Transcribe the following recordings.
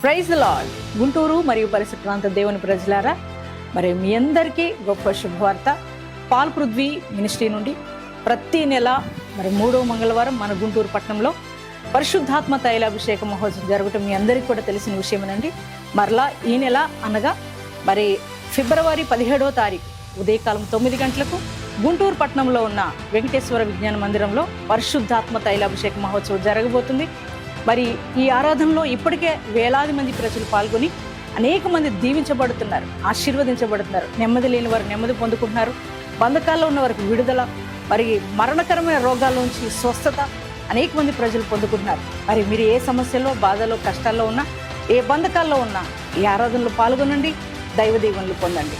Praise the lord. Guntur మరియు పరిసర ప్రాంత దేవుని ప్రజలారా, మరి మీ అందరికీ గొప్ప శుభవార్త. పాల్ పృథ్వీ మినిస్ట్రీ నుండి ప్రతి నెల మరి 3వ మంగళవారం మన గుంటూరు పట్టణంలో పరిశుద్ధాత్మ తైలాభిషేక మహోత్సవం జరగటం మీ అందరికీ కూడా తెలిసిన విషయమేనండి. మరలా ఈ నెల అనగా మరి ఫిబ్రవరి 17వ తారీఖు ఉదయకాలం 9 గంటలకు గుంటూరు పట్టణంలో ఉన్న వెంకటేశ్వర విజ్ఞాన మందిరంలో పరిశుద్ధాత్మ తైలాభిషేక మహోత్సవం జరగబోతుంది. మరి ఈ ఆరాధనలో ఇప్పటికే వేలాది మంది ప్రజలు పాల్గొని అనేక మంది దీవించబడుతున్నారు, ఆశీర్వదించబడుతున్నారు. నెమ్మది లేని వారు నెమ్మది పొందుకుంటున్నారు, బంధకాల్లో ఉన్న వారికి విడుదల, మరి మరణకరమైన రోగాల నుంచి స్వస్థత అనేక మంది ప్రజలు పొందుకుంటున్నారు. మరి మీరు ఏ సమస్యలో, బాధలో, కష్టాల్లో ఉన్నా, ఏ బంధకాల్లో ఉన్నా ఈ ఆరాధనలో పాల్గొనండి, దైవ దీవెనలు పొందండి.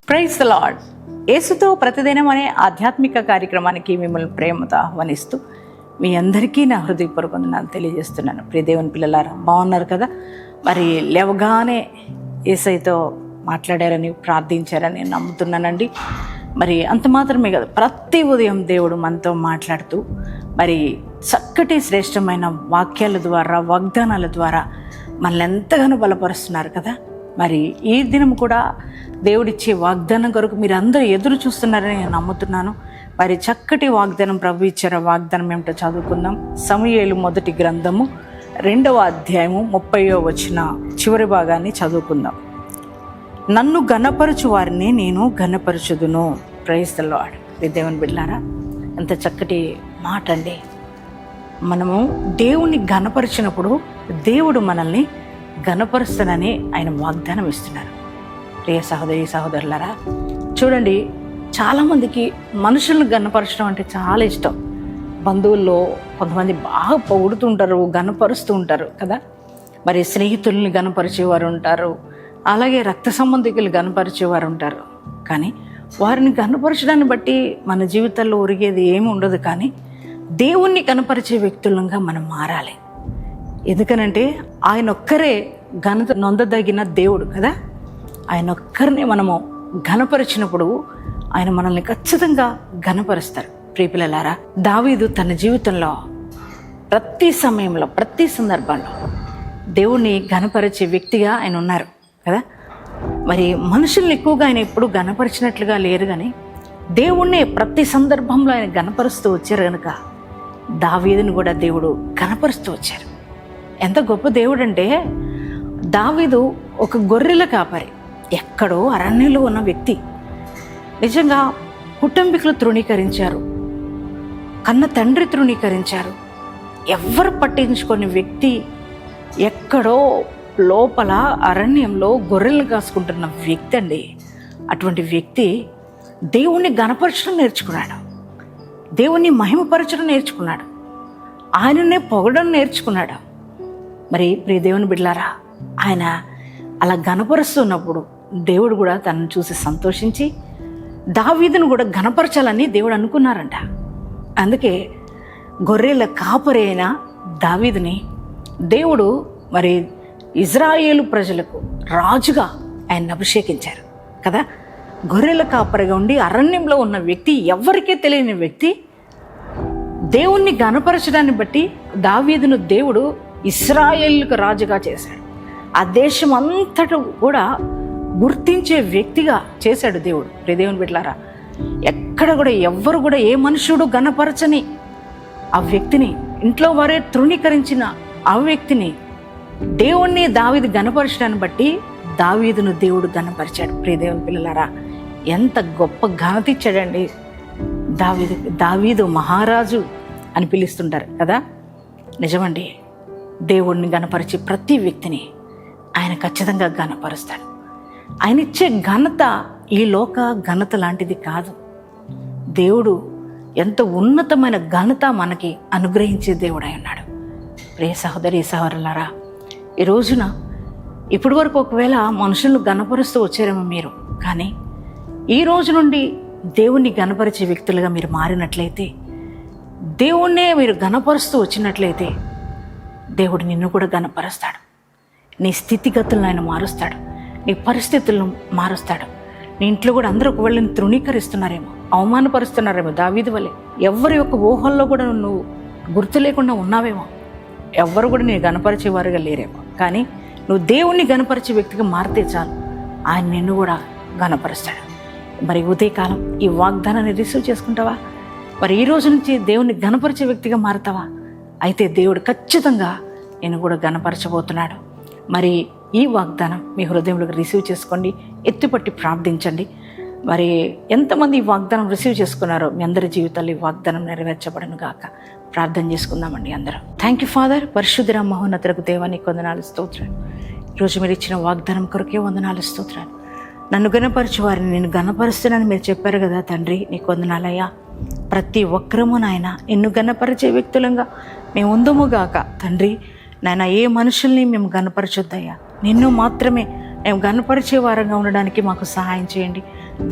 Praise the lord. యేసుతో ప్రతిదినం అనే ఆధ్యాత్మిక కార్యక్రమానికి మిమ్మల్ని ప్రేమతో ఆహ్వానిస్తూ మీ అందరికీ నా హృదయపూర్వక వందనాలు తెలియజేస్తున్నాను. ప్రియ దేవుని పిల్లలారా, బాగున్నారు కదా? మరి లేవగానే యేసయ్యతో మాట్లాడారని, ప్రార్థించారని నేను నమ్ముతున్నానండి. మరి అంత మాత్రమే కదా, ప్రతి ఉదయం దేవుడు మనతో మాట్లాడుతూ మరి చక్కటి శ్రేష్టమైన వాక్యాల ద్వారా, వాగ్దానాల ద్వారా మనల్ని ఎంతగానో బలపరుస్తున్నారు కదా. మరి ఈ దినం కూడా దేవుడిచ్చే వాగ్దానం కొరకు మీరు అందరూ ఎదురు చూస్తున్నారని నేను నమ్ముతున్నాను. మరి చక్కటి వాగ్దానం ప్రభు ఇచ్చారు. వాగ్దానం ఏమిటో చదువుకుందాం. సమూయేలు మొదటి గ్రంథము 2వ అధ్యాయము 30వ వచనం చివరి భాగాన్ని చదువుకుందాం. నన్ను ఘనపరచు వారిని నేను ఘనపరచుదును. Praise the lord. దేవుని బిడ్డలారా, ఎంత చక్కటి మాట అండి. మనము దేవుణ్ణి ఘనపరిచినప్పుడు దేవుడు మనల్ని ఘనపరుస్తానని ఆయన వాగ్దానం ఇస్తున్నారు. ప్రియ సహోదరి సహోదరులారా, చూడండి, చాలామందికి మనుషులను ఘనపరచడం అంటే చాలా ఇష్టం. బంధువుల్లో కొంతమంది బాగా పొగుడుతుంటారు, ఘనపరుస్తూ ఉంటారు కదా. మరి స్నేహితుల్ని ఘనపరిచేవారు ఉంటారు, అలాగే రక్త సంబంధికులు ఘనపరిచేవారు ఉంటారు. కానీ వారిని ఘనపరచడాన్ని బట్టి మన జీవితాల్లో ఒరిగేది ఏమి ఉండదు. కానీ దేవుణ్ణి ఘనపరిచే వ్యక్తులంగా మనం మారాలి. ఎందుకనంటే ఆయన ఒక్కరే ఘనత నొందదగిన దేవుడు కదా. ఆయన ఒక్కరిని మనము ఘనపరిచినప్పుడు ఆయన మనల్ని ఖచ్చితంగా ఘనపరుస్తారు. ప్రియపిల్లలారా, దావీదు తన జీవితంలో ప్రతి సమయంలో, ప్రతి సందర్భంలో దేవుణ్ణి ఘనపరిచే వ్యక్తిగా ఆయన ఉన్నారు కదా. మరి మనుషుల్ని ఎక్కువగా ఆయన ఎప్పుడు ఘనపరిచినట్లుగా లేరు, కానీ దేవుణ్ణి ప్రతి సందర్భంలో ఆయన ఘనపరుస్తూ వచ్చారు. కనుక దావీదుని కూడా దేవుడు ఘనపరుస్తూ వచ్చారు. ఎంత గొప్ప దేవుడు అంటే, దావీదు ఒక గొర్రెల కాపరి, ఎక్కడో అరణ్యంలో ఉన్న వ్యక్తి. నిజంగా కుటుంబీకులు తృణీకరించారు, కన్న తండ్రి తృణీకరించారు, ఎవ్వరు పట్టించుకునే వ్యక్తి, ఎక్కడో లోపల అరణ్యంలో గొర్రెలు కాసుకుంటున్న వ్యక్తి అండి. అటువంటి వ్యక్తి దేవుణ్ణి ఘనపరచడం నేర్చుకున్నాడు, దేవుణ్ణి మహిమపరచడం నేర్చుకున్నాడు, ఆయననే పొగడం నేర్చుకున్నాడు. మరి ప్రియ దేవుని బిడ్డలారా, ఆయన అలా ఘనపరుస్తున్నప్పుడు దేవుడు కూడా తనను చూసి సంతోషించి దావీదును కూడా ఘనపరచాలని దేవుడు అనుకున్నారంట. అందుకే గొర్రెల కాపరి అయిన దావీదుని దేవుడు మరి ఇజ్రాయేలు ప్రజలకు రాజుగా ఆయన అభిషేకించారు కదా. గొర్రెల కాపరిగా ఉండి అరణ్యంలో ఉన్న వ్యక్తి, ఎవరికీ తెలియని వ్యక్తి, దేవుణ్ణి ఘనపరచడాన్ని బట్టి దావీదును దేవుడు ఇశ్రాయేలుకు రాజుగా చేశాడు. ఆ దేశం అంతటా కూడా గుర్తించే వ్యక్తిగా చేశాడు దేవుడు. దేవుని బిడ్డలారా, ఎక్కడ కూడా ఎవ్వరు కూడా, ఏ మనుషుడు ఘనపరచని ఆ వ్యక్తిని, ఇంట్లో వారే తృణీకరించిన ఆ వ్యక్తిని దేవుణ్ణి దావీదు ఘనపరచడాన్ని బట్టి దావీదును దేవుడు ఘనపరిచాడు. దేవుని పిల్లలారా, ఎంత గొప్ప ఘనత ఇచ్చాడండి. దావీదు మహారాజు అని పిలుస్తుంటారు కదా. నిజమండి, దేవుడిని గణపరిచే ప్రతి వ్యక్తిని ఆయన ఖచ్చితంగా గణపరుస్తాడు. ఆయన ఇచ్చే ఘనత ఈ లోక ఘనత లాంటిది కాదు. దేవుడు ఎంత ఉన్నతమైన ఘనత మనకి అనుగ్రహించే దేవుడై ఉన్నాడు. ప్రియ సహోదరి సహోదరులారా, ఈ రోజున ఇప్పటి వరకు ఒకవేళ మనుషులను గణపరుస్తూ వచ్చారేమో మీరు, కానీ ఈ రోజు నుండి దేవుణ్ణి గణపరిచే వ్యక్తులుగా మీరు మారినట్లయితే, దేవుణ్ణే మీరు గణపరుస్తూ వచ్చినట్లయితే, దేవుడు నిన్ను కూడా గణపరుస్తాడు. నీ స్థితిగతులను ఆయన మారుస్తాడు, నీ పరిస్థితులను మారుస్తాడు. నీ ఇంట్లో కూడా అందరూ ఒకవేళ తృణీకరిస్తున్నారేమో, అవమానపరుస్తున్నారేమో, దావీదు వలె ఎవరి యొక్క ఊహల్లో కూడా నువ్వు గుర్తు లేకుండా ఉన్నావేమో, ఎవ్వరు కూడా నేను గణపరిచేవారుగా లేరేమో. కానీ నువ్వు దేవుణ్ణి గణపరిచే వ్యక్తిగా మారితే చాలు, ఆయన నిన్ను కూడా గణపరుస్తాడు. మరి ఉదయకాలం ఈ వాగ్దానాన్ని రిసీవ్ చేసుకుంటావా? మరి ఈ రోజు నుంచి దేవుణ్ణి గణపరిచే వ్యక్తిగా మారుతావా? అయితే దేవుడు ఖచ్చితంగా నేను కూడా గణపరచబోతున్నాడు. మరి ఈ వాగ్దానం మీ హృదయంలోకి రిసీవ్ చేసుకోండి, ఎత్తుపట్టి ప్రార్థించండి. మరి ఎంతమంది ఈ వాగ్దానం రిసీవ్ చేసుకున్నారో మీ అందరి జీవితాల్లో ఈ వాగ్దానం నెరవేర్చబడను గాక. ప్రార్థన చేసుకుందామండి అందరం. Thank you father. పరిశుద్ధ మహోన్నతులకు దేవానికి వందనాలు, స్తోత్రాలు. ఈరోజు మీరు ఇచ్చిన వాగ్దానం కొరకే వందనాలు, స్తోత్రాలు. నన్ను గణపరచు వారిని నేను గణపరుస్తున్నానని మీరు చెప్పారు కదా తండ్రి, నీకు వందనాలయ్యా. ప్రతి ఒక్కరము నాయన నిన్ను గణపరిచే వ్యక్తులంగా మేము ఉందముగాక తండ్రి. నాయన ఏ మనుషుల్ని మేము గణపరచొద్దయ్యా, నిన్ను మాత్రమే మేము గణపరిచే వారంగా ఉండడానికి మాకు సహాయం చేయండి.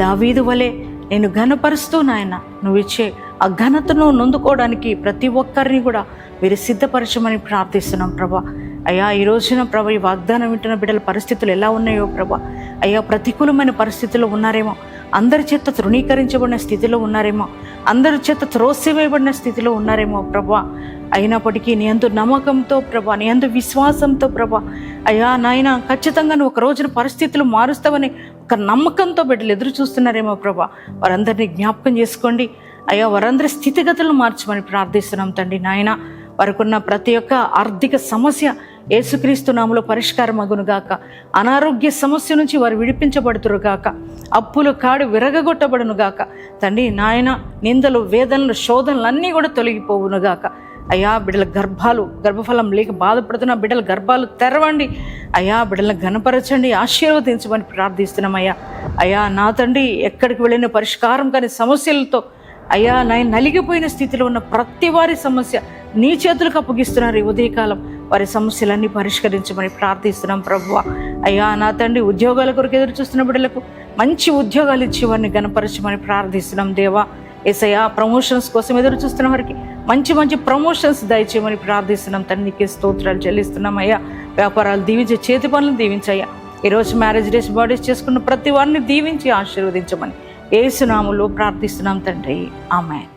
దావీదు వలె నేను గణపరుస్తూ నాయన నువ్వు ఇచ్చే ఆ ఘనతను నొందుకోవడానికి ప్రతి ఒక్కరిని కూడా మీరు సిద్ధపరచమని ప్రార్థిస్తున్నాం ప్రభా. అయ్యా ఈ రోజున ప్రభా, ఈ వాగ్దానం వింటున్న బిడ్డల పరిస్థితులు ఎలా ఉన్నాయో ప్రభా, అయ్యా ప్రతికూలమైన పరిస్థితుల్లో ఉన్నారేమో, అందరి చేత తృణీకరించబడిన స్థితిలో ఉన్నారేమో, అందరి చేత త్రోసివేయబడిన స్థితిలో ఉన్నారేమో ప్రభా. అయినప్పటికీ నీ యందు నమ్మకంతో ప్రభా, నీ యందు విశ్వాసంతో ప్రభా, అయ్యా నాయన ఖచ్చితంగా నువ్వు ఒక రోజున పరిస్థితులు మారుస్తావని ఒక నమ్మకంతో బిడ్డలు ఎదురు చూస్తున్నారేమో ప్రభా. వారందరినీ జ్ఞాపకం చేసుకోండి అయ్యా, వారందరి స్థితిగతులను మార్చమని ప్రార్థిస్తున్నాం తండ్రి. నాయన వారికున్న ప్రతి ఒక్క ఆర్థిక సమస్య యేసుక్రీస్తు నామములో పరిష్కారం అగునుగాక. అనారోగ్య సమస్య నుంచి వారు విడిపించబడుతురుగాక. అప్పులు కాడు విరగగొట్టబడునుగాక తండ్రి. నాయన నిందలు, వేదనలు, శోధనలు అన్నీ కూడా తొలగిపోవునుగాక. అయ్యా బిడ్డల గర్భఫలం లేక బాధపడుతున్న బిడ్డల గర్భాలు తెరవండి అయ్యా. బిడ్డలను ఘనపరచండి, ఆశీర్వదించమని ప్రార్థిస్తున్నాం అయ్యా. అయ్యా నా తండ్రి, ఎక్కడికి వెళ్ళిన పరిష్కారం కాని సమస్యలతో అయ్యా నాయన నలిగిపోయిన స్థితిలో ఉన్న ప్రతి వారి సమస్య నీ చేతులకు అప్పగిస్తున్నారు. ఈ ఉదయకాలం వారి సమస్యలన్నీ పరిష్కరించమని ప్రార్థిస్తున్నాం ప్రభువా. అయ్యా నా తండ్రి, ఉద్యోగాల కొరకు ఎదురు చూస్తున్న బిడ్డలకు మంచి ఉద్యోగాలు ఇచ్చి వారిని గణపరచమని ప్రార్థిస్తున్నాం దేవా. యేసయ్యా ప్రమోషన్స్ కోసం ఎదురు చూస్తున్న వారికి మంచి మంచి ప్రమోషన్స్ దయచేయమని ప్రార్థిస్తున్నాం తండ్రి. నీకే స్తోత్రాలు చెల్లిస్తున్నాం అయ్యా. వ్యాపారాలు దీవించే, చేతి పనులు దీవించయ్యా. ఈరోజు మ్యారేజ్ డేస్, బర్త్డేస్ చేసుకున్న ప్రతి వారిని దీవించి ఆశీర్వదించమని యేసు నామములో ప్రార్థిస్తున్నాం తండ్రి. ఆమేన్.